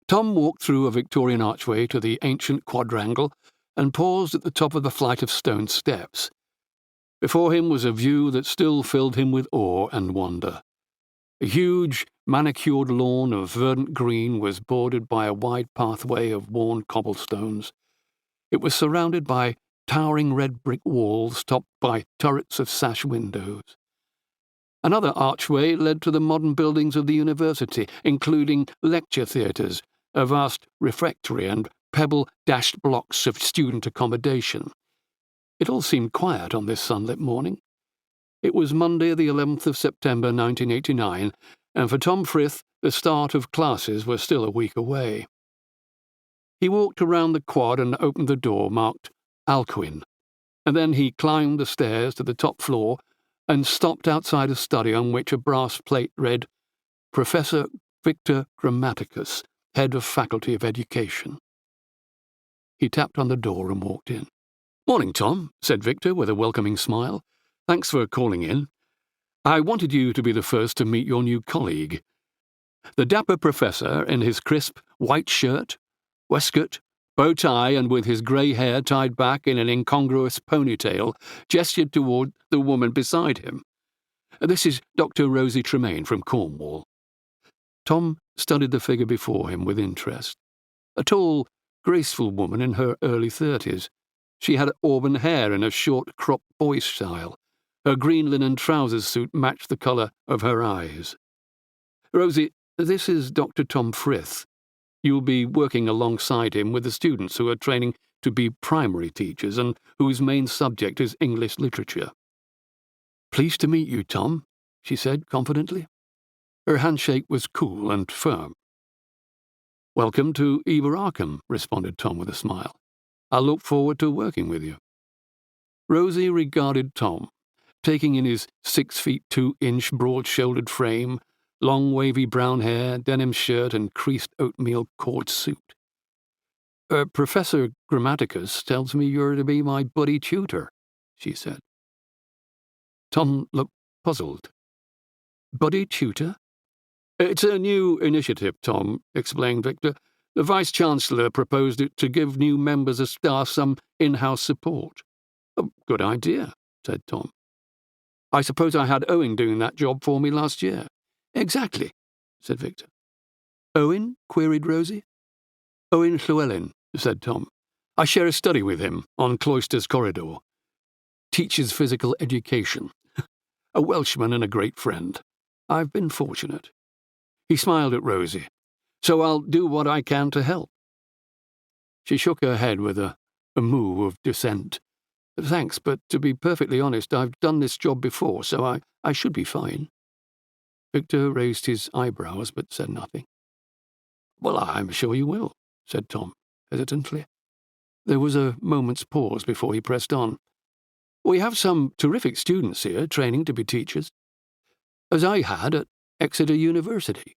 Tom walked through a Victorian archway to the ancient quadrangle and paused at the top of the flight of stone steps. Before him was a view that still filled him with awe and wonder. A huge, manicured lawn of verdant green was bordered by a wide pathway of worn cobblestones. It was surrounded by towering red brick walls topped by turrets of sash windows. Another archway led to the modern buildings of the university, including lecture theatres, a vast refectory and pebble-dashed blocks of student accommodation. It all seemed quiet on this sunlit morning. It was Monday the 11th of September 1989, and for Tom Frith the start of classes was still a week away. He walked around the quad and opened the door marked Alcuin, and then he climbed the stairs to the top floor and stopped outside a study on which a brass plate read, Professor Victor Grammaticus, Head of Faculty of Education. He tapped on the door and walked in. "Morning, Tom," said Victor with a welcoming smile. "Thanks for calling in. I wanted you to be the first to meet your new colleague." The dapper professor, in his crisp white shirt, waistcoat, bow tie, and with his grey hair tied back in an incongruous ponytail, gestured toward the woman beside him. "This is Dr. Rosie Tremaine from Cornwall." Tom studied the figure before him with interest. A tall, graceful woman in her early 30s. She had auburn hair in a short cropped boy style. Her green linen trousers suit matched the colour of her eyes. "Rosie, this is Dr. Tom Frith. You'll be working alongside him with the students who are training to be primary teachers and whose main subject is English literature." "Pleased to meet you, Tom," she said confidently. Her handshake was cool and firm. "Welcome to Eboracum," responded Tom with a smile. "I look forward to working with you." Rosie regarded Tom, taking in his 6'2" broad-shouldered frame, long wavy brown hair, denim shirt, and creased oatmeal cord suit. "Professor Grammaticus tells me you're to be my buddy tutor," she said. Tom looked puzzled. "Buddy tutor?" "It's a new initiative, Tom," explained Victor. "The Vice-Chancellor proposed it to give new members of staff some in-house support." "Oh, good idea," said Tom. "I suppose I had Owen doing that job for me last year." "Exactly," said Victor. "Owen?" queried Rosie. "Owen Llewellyn," said Tom. "I share a study with him on Cloisters Corridor. Teaches physical education. A Welshman and a great friend. I've been fortunate." He smiled at Rosie. "So I'll do what I can to help." She shook her head with a moo of dissent. "Thanks, but to be perfectly honest, I've done this job before, so I should be fine." Victor raised his eyebrows but said nothing. "Well, I'm sure you will," said Tom, hesitantly. There was a moment's pause before he pressed on. "We have some terrific students here training to be teachers, as I had at Exeter University,"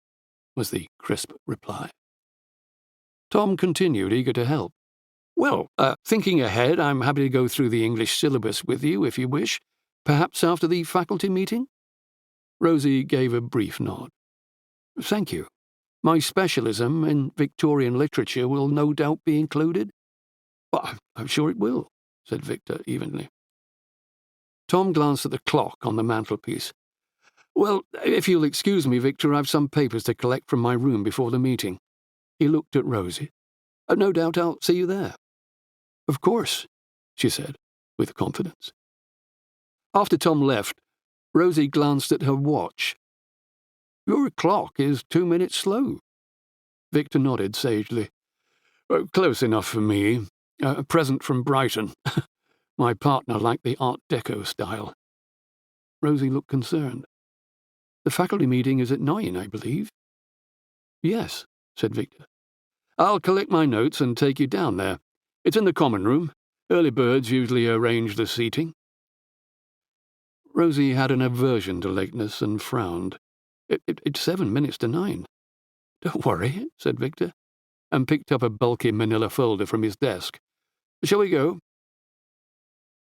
was the crisp reply. Tom continued, eager to help. "Well, thinking ahead, I'm happy to go through the English syllabus with you if you wish, perhaps after the faculty meeting?" Rosie gave a brief nod. "Thank you. My specialism in Victorian literature will no doubt be included?" "Well, I'm sure it will," said Victor evenly. Tom glanced at the clock on the mantelpiece. "Well, if you'll excuse me, Victor, I've some papers to collect from my room before the meeting." He looked at Rosie. "No doubt I'll see you there." "Of course," she said, with confidence. After Tom left, Rosie glanced at her watch. "Your clock is 2 minutes slow." Victor nodded sagely. "Close enough for me. A present from Brighton. My partner liked the Art Deco style." Rosie looked concerned. "The faculty meeting is at 9, I believe." "Yes," said Victor. "I'll collect my notes and take you down there. It's in the common room. Early birds usually arrange the seating." Rosie had an aversion to lateness and frowned. It's 7 minutes to 9. "Don't worry," said Victor, and picked up a bulky manila folder from his desk. "Shall we go?"